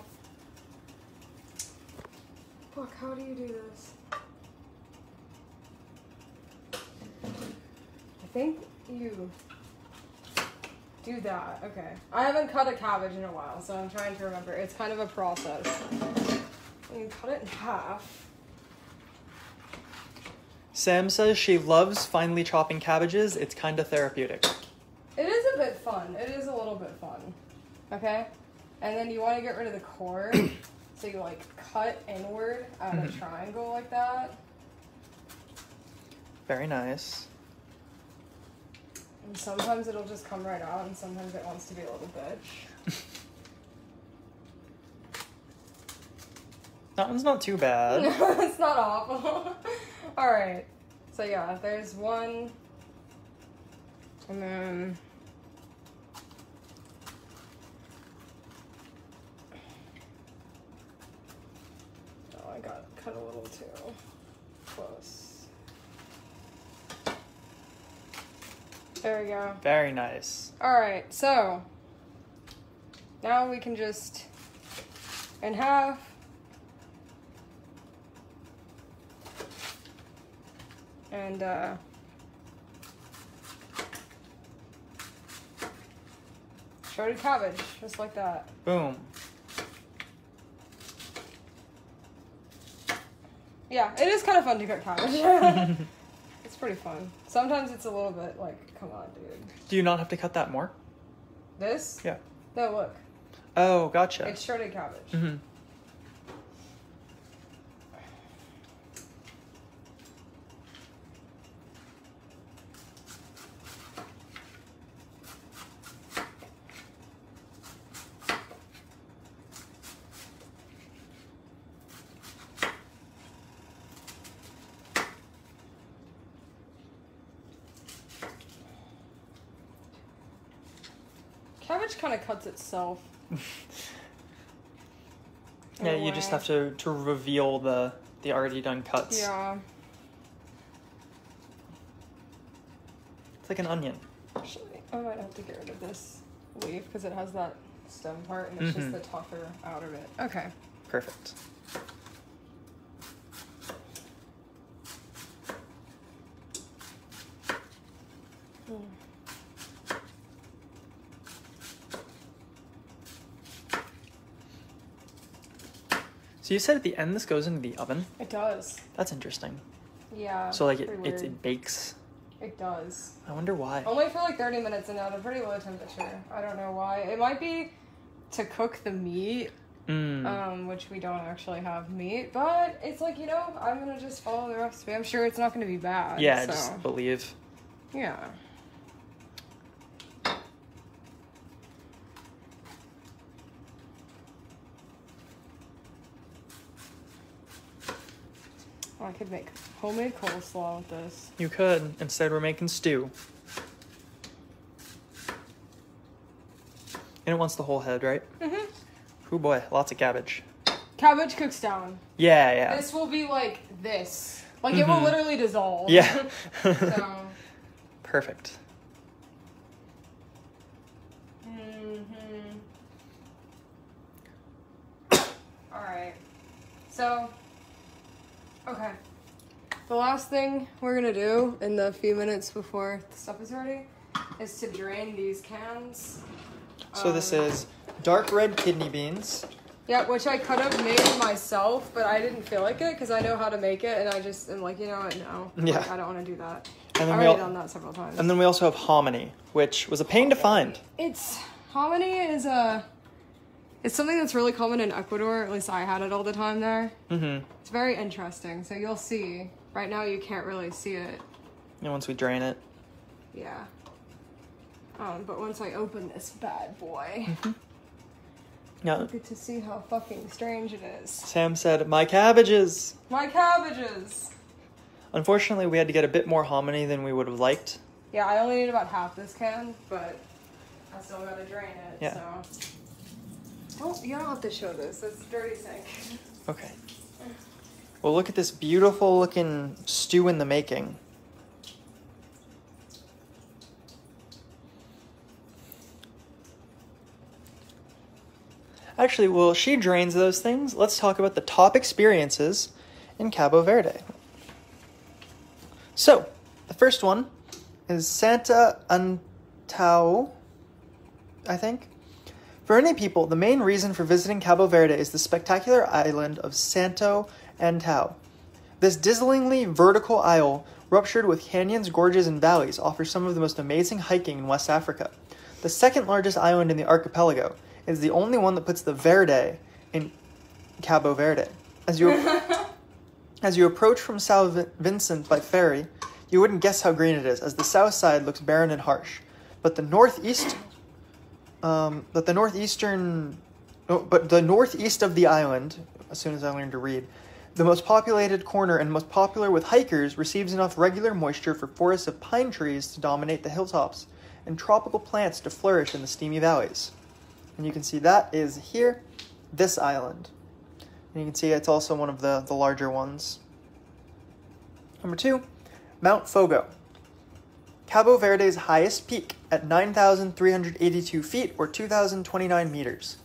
Fuck, how do you do this? I think you do that. Okay. I haven't cut a cabbage in a while, so I'm trying to remember. It's kind of a process. You cut it in half. Sam says she loves finely chopping cabbages. It's kind of therapeutic. It is a bit fun. It is a little bit fun. Okay? And then you want to get rid of the core. So you like cut inward at a triangle like that. Very nice. And sometimes it'll just come right out, and sometimes it wants to be a little bitch. That one's not too bad. No, it's not awful. Alright. So yeah, there's one. And then... Oh, I got cut a little too close. There we go. Very nice. Alright, so now we can just in half. And shredded cabbage, just like that. Boom. Yeah, it is kind of fun to cook cabbage. It's pretty fun. Sometimes it's a little bit like, come on, dude. Do you not have to cut that more? This? Yeah. No, look. Oh, gotcha. It's shredded cabbage. Mm-hmm. Cabbage kind of cuts itself. Yeah, you just have to reveal the already done cuts. Yeah. It's like an onion. Actually, I might have to get rid of this leaf because it has that stem part, and it's just the tougher outer bit. Okay. Perfect. So you said at the end this goes into the oven? It does. That's interesting. Yeah. So like it bakes? It does. I wonder why. Only for like 30 minutes and at a pretty low temperature. I don't know why. It might be to cook the meat, which we don't actually have meat, but it's like, you know, I'm gonna just follow the recipe. I'm sure it's not gonna be bad. Yeah, so. just believe. Yeah. I could make homemade coleslaw with this. You could. Instead, we're making stew. And it wants the whole head, right? Mm-hmm. Oh boy, lots of cabbage. Cabbage cooks down. Yeah, yeah. This will be like this. Like, it will literally dissolve. Yeah. So. Perfect. Alright. So, okay. The last thing we're gonna do in the few minutes before the stuff is ready is to drain these cans. So this is dark red kidney beans. Yeah, which I could have made myself, but I didn't feel like it because I know how to make it, and I just am like, you know what, no. Yeah. Like, I don't want to do that. And then I've already done that several times. And then we also have hominy, which was a pain to find. Hominy is it's something that's really common in Ecuador. At least I had it all the time there. Mm-hmm. It's very interesting. So you'll see. Right now you can't really see it. And once we drain it. Yeah. But once I open this bad boy, Yeah. you get to see how fucking strange it is. Sam said, "My cabbages." My cabbages. Unfortunately, we had to get a bit more hominy than we would have liked. Yeah, I only need about half this can, but I still gotta drain it. Yeah. So. Oh, you don't have to show this. It's a dirty sink. Okay. Well, look at this beautiful looking stew in the making. Actually, while she drains those things, let's talk about the top experiences in Cabo Verde. So, the first one is Santa Antao, I think. For many people, the main reason for visiting Cabo Verde is the spectacular island of Santo Antao. This dazzlingly vertical isle, ruptured with canyons, gorges, and valleys, offers some of the most amazing hiking in West Africa. The second largest island in the archipelago is the only one that puts the Verde in Cabo Verde. As you approach from São Vincent by ferry, you wouldn't guess how green it is, as the south side looks barren and harsh. But the northeast of the island, as soon as I learned to read, the most populated corner and most popular with hikers, receives enough regular moisture for forests of pine trees to dominate the hilltops and tropical plants to flourish in the steamy valleys. And you can see that is here, this island. And you can see it's also one of the larger ones. Number 2, Mount Fogo. Cabo Verde's highest peak at 9,382 feet, or 2,029 meters.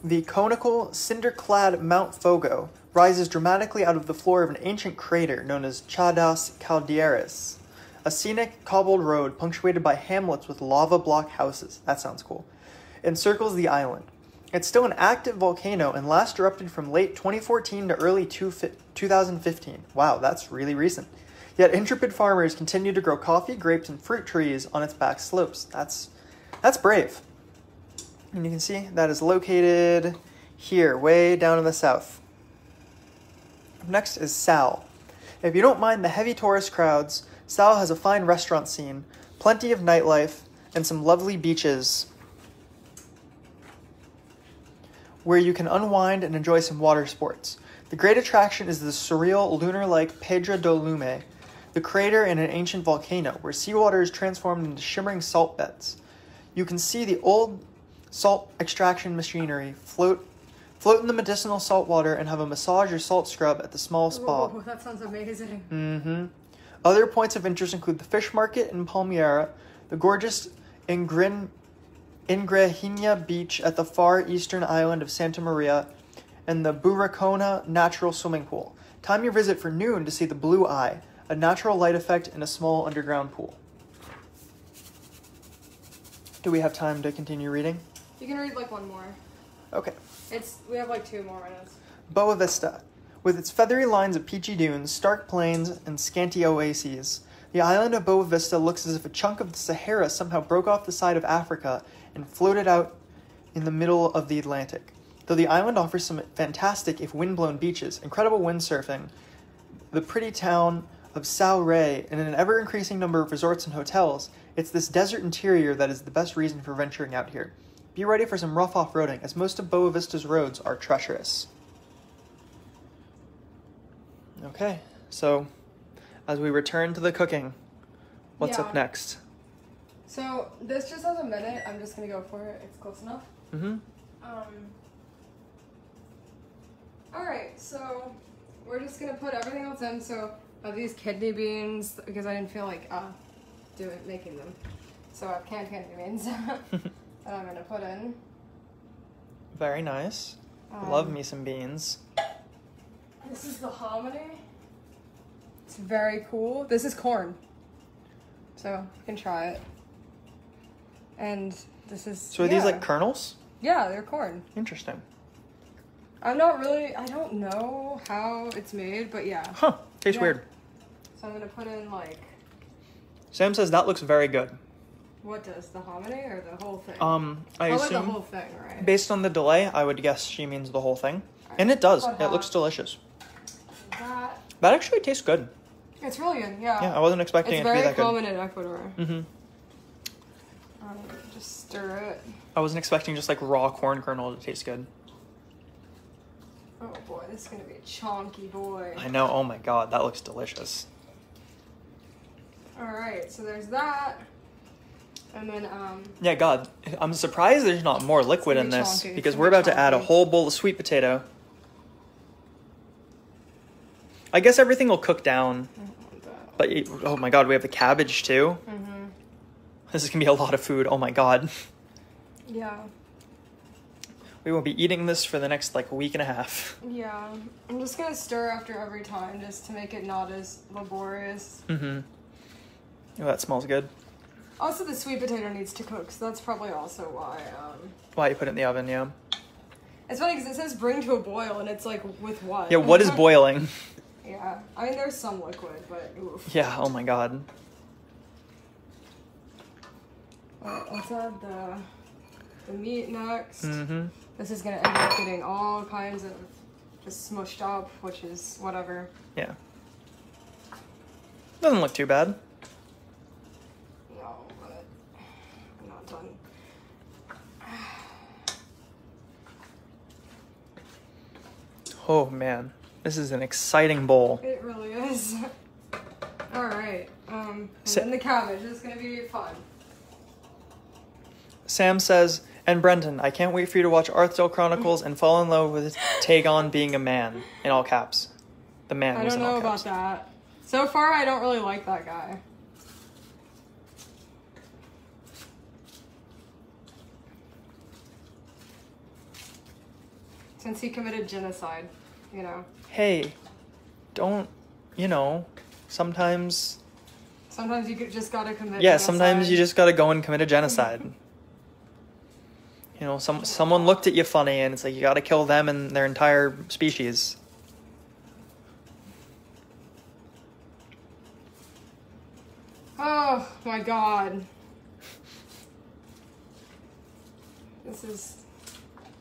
The conical, cinder-clad Mount Fogo rises dramatically out of the floor of an ancient crater known as Chadas Caldeiras, a scenic cobbled road punctuated by hamlets with lava block houses. That sounds cool. Encircles the island. It's still an active volcano and last erupted from late 2014 to early 2015. Wow, that's really recent. Yet intrepid farmers continue to grow coffee, grapes, and fruit trees on its back slopes. That's brave. And you can see that is located here, way down in the south. Next is Sal. If you don't mind the heavy tourist crowds, Sal has a fine restaurant scene, plenty of nightlife, and some lovely beaches where you can unwind and enjoy some water sports. The great attraction is the surreal lunar-like Pedra do Lume, the crater in an ancient volcano where seawater is transformed into shimmering salt beds. You can see the old salt extraction machinery float in the medicinal salt water and have a massage or salt scrub at the small spa. Oh, that sounds amazing. Mm-hmm. Other points of interest include the fish market in Palmyra, the gorgeous Ingrid Ingrehinha Beach at the far eastern island of Santa Maria, and the Buracona Natural Swimming Pool. Time your visit for noon to see the Blue Eye, a natural light effect in a small underground pool. Do we have time to continue reading? You can read like one more. Okay. We have like 2 more minutes. Boa Vista. With its feathery lines of peachy dunes, stark plains, and scanty oases, the island of Boa Vista looks as if a chunk of the Sahara somehow broke off the side of Africa and floated out in the middle of the Atlantic. Though the island offers some fantastic, if wind-blown beaches, incredible windsurfing, the pretty town of São Rei, and an ever-increasing number of resorts and hotels, it's this desert interior that is the best reason for venturing out here. Be ready for some rough off-roading, as most of Boa Vista's roads are treacherous. Okay, so as we return to the cooking, what's up next? So this just has a minute. I'm just gonna go for it. It's close enough. Mm-hmm. All right, so we're just gonna put everything else in. So these kidney beans, because I didn't feel like making them. So I have canned kidney beans that I'm gonna put in. Very nice. Love me some beans. This is the hominy. It's very cool. This is corn, so you can try it. And this is. So are these like kernels? Yeah, they're corn. Interesting. I don't know how it's made, but yeah. Huh. Tastes weird. So I'm gonna put in like. Sam says that looks very good. What does, the hominy or the whole thing? I assume the whole thing, right? Based on the delay, I would guess she means the whole thing. Right. And it does. It looks delicious. That actually tastes good. It's really good, yeah. Yeah, I wasn't expecting it to be that good. It's very common in Ecuador. Mm-hmm. Just stir it. I wasn't expecting just like raw corn kernel to taste good. Oh boy, this is gonna be a chunky boy. I know, oh my god, that looks delicious. Alright, so there's that. And then, yeah, God, I'm surprised there's not more liquid in this, because we're about to add a whole bowl of sweet potato. I guess everything will cook down. But, oh my god, we have the cabbage too? Mm-hmm. This is going to be a lot of food, oh my god. Yeah. We will be eating this for the next, like, week and a half. Yeah. I'm just going to stir after every time, just to make it not as laborious. Mm-hmm. Oh, that smells good. Also, the sweet potato needs to cook, so that's probably also why, Why you put it in the oven, yeah. It's funny, because it says bring to a boil, and it's like, with what? Yeah, what is boiling? Yeah. I mean, there's some liquid, but oof. Yeah, oh my god. Alright, let's add the meat next. Mm-hmm. This is going to end up getting all kinds of just smushed up, which is whatever. Yeah. Doesn't look too bad. No, but I'm not done. Oh man, this is an exciting bowl. It really is. Alright, and then the cabbage is going to be fun. Sam says, and Brendan, I can't wait for you to watch Arthdale Chronicles and fall in love with Tagon being a man, in all caps. The man was in all caps. I don't know about that. So far, I don't really like that guy. Since he committed genocide, you know. Hey, don't, you know, sometimes... Sometimes you just gotta commit Yeah, genocide. Sometimes you just gotta go and commit a genocide. You know, someone looked at you funny and it's like you gotta kill them and their entire species. Oh my god. This is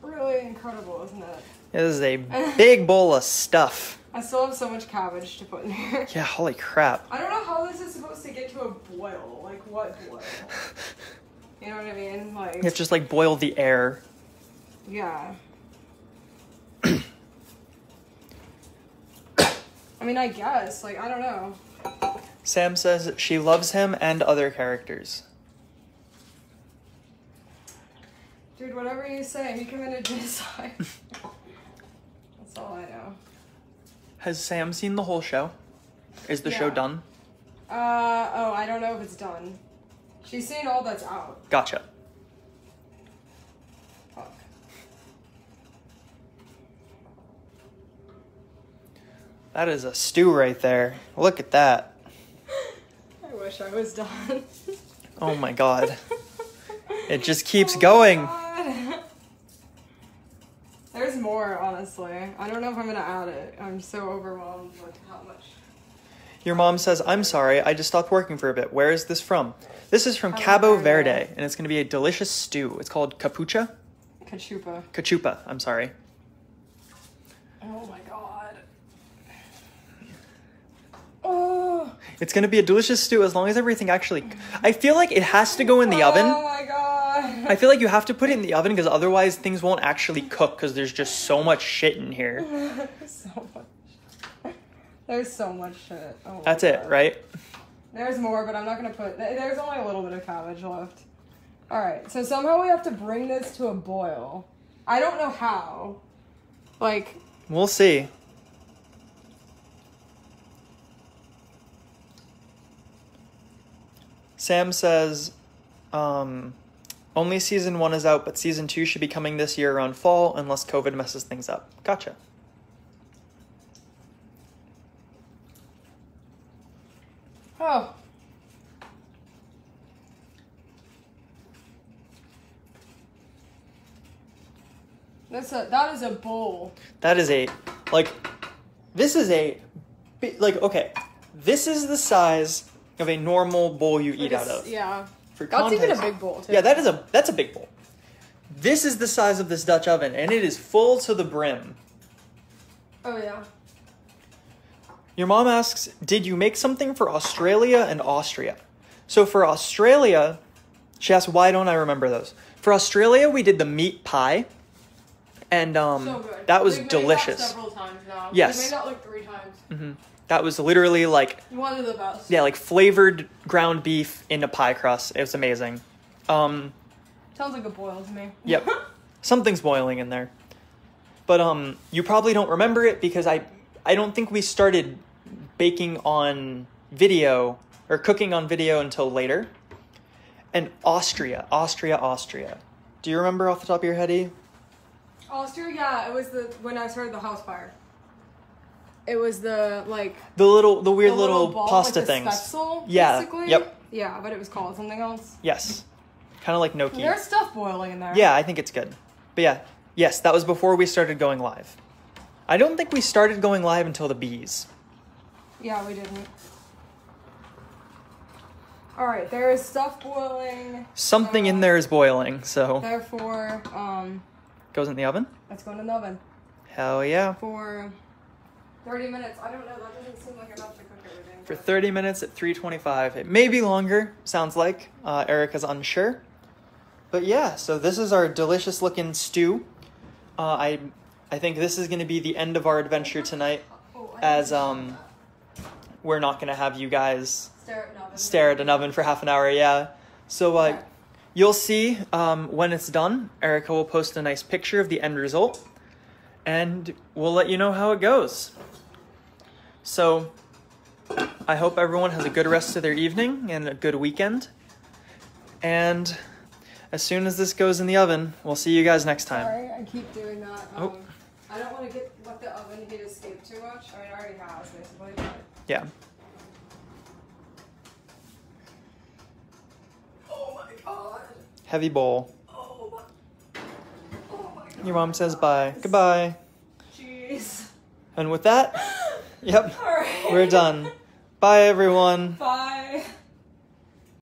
really incredible, isn't it? This is a big bowl of stuff. I still have so much cabbage to put in here. Yeah, holy crap. I don't know how this is supposed to get to a boil. Like, what boil? You know what I mean? Like, You have to just, like, boil the air. Yeah. I mean, I guess. Like, I don't know. Sam says she loves him and other characters. Dude, whatever you say, he committed genocide. That's all I know. Has Sam seen the whole show? Is the show done? Oh, I don't know if it's done. She's seen all that's out. Gotcha. That is a stew right there. Look at that. I wish I was done. Oh my god. It just keeps going. God. There's more, honestly. I don't know if I'm gonna add it. I'm so overwhelmed with how much. Your mom says, I'm sorry, I just stopped working for a bit. Where is this from? This is from Cabo Verde, and it's going to be a delicious stew. It's called Cachupa. Cachupa, I'm sorry. Oh my god. Oh. It's going to be a delicious stew as long as everything actually... I feel like it has to go in the oven. Oh my god. I feel like you have to put it in the oven because otherwise things won't actually cook because there's just so much shit in here. So much. There's so much shit. Oh That's it, right? There's more, but I'm not going to put... There's only a little bit of cabbage left. Alright, so somehow we have to bring this to a boil. I don't know how. Like... We'll see. Sam says, only season 1 is out, but season 2 should be coming this year around fall unless COVID messes things up. Gotcha. Oh. That is a bowl. That is a, like, this is a, like, okay, this is the size of a normal bowl you eat out of. Yeah. For That's context, even a big bowl, too. Yeah, that's a big bowl. This is the size of this Dutch oven, and it is full to the brim. Oh, yeah. Your mom asks, did you make something for Australia and Austria? So for Australia, she asks, why don't I remember those? For Australia, we did the meat pie. And so good. that was We've delicious. made that several times now. Yes. We made that like 3 times. Mm-hmm. That was literally like... One of the best. Yeah, like flavored ground beef in a pie crust. It was amazing. Sounds like a boil to me. Yep. Something's boiling in there. But you probably don't remember it because I don't think we started baking on video or cooking on video until later. And Austria. Do you remember off the top of your head, E? Austria, yeah, it was when I started the house fire. It was the like the weird little ball, pasta like the things. Spetzel, yeah. basically. Yep. Yeah, but it was called something else. Yes. Kind of like gnocchi. There's stuff boiling in there. Yeah, I think it's good. But yeah, yes, that was before we started going live. I don't think we started going live until the bees. Yeah, we didn't. All right, there is stuff boiling. Something in there is boiling, so. Therefore, goes in the oven? let's go in the oven. Hell yeah. For 30 minutes. I don't know, that doesn't seem like enough to cook everything. For 30 minutes at 325. It may be longer, sounds like. Erica's unsure. But yeah, so this is our delicious looking stew. I think this is going to be the end of our adventure tonight, as we're not going to have you guys stare at an oven for half an hour, yeah. So you'll see when it's done. Erica will post a nice picture of the end result, and we'll let you know how it goes. So I hope everyone has a good rest of their evening and a good weekend. And as soon as this goes in the oven, we'll see you guys next time. Sorry, I keep doing that. I don't want to let the oven heat escape too much. I mean, it already has, basically. But... Yeah. Oh my god. Heavy bowl. Oh my god. Your mom says bye. Goodbye. Jeez. And with that, yep, All right. we're done. Bye, everyone. Bye.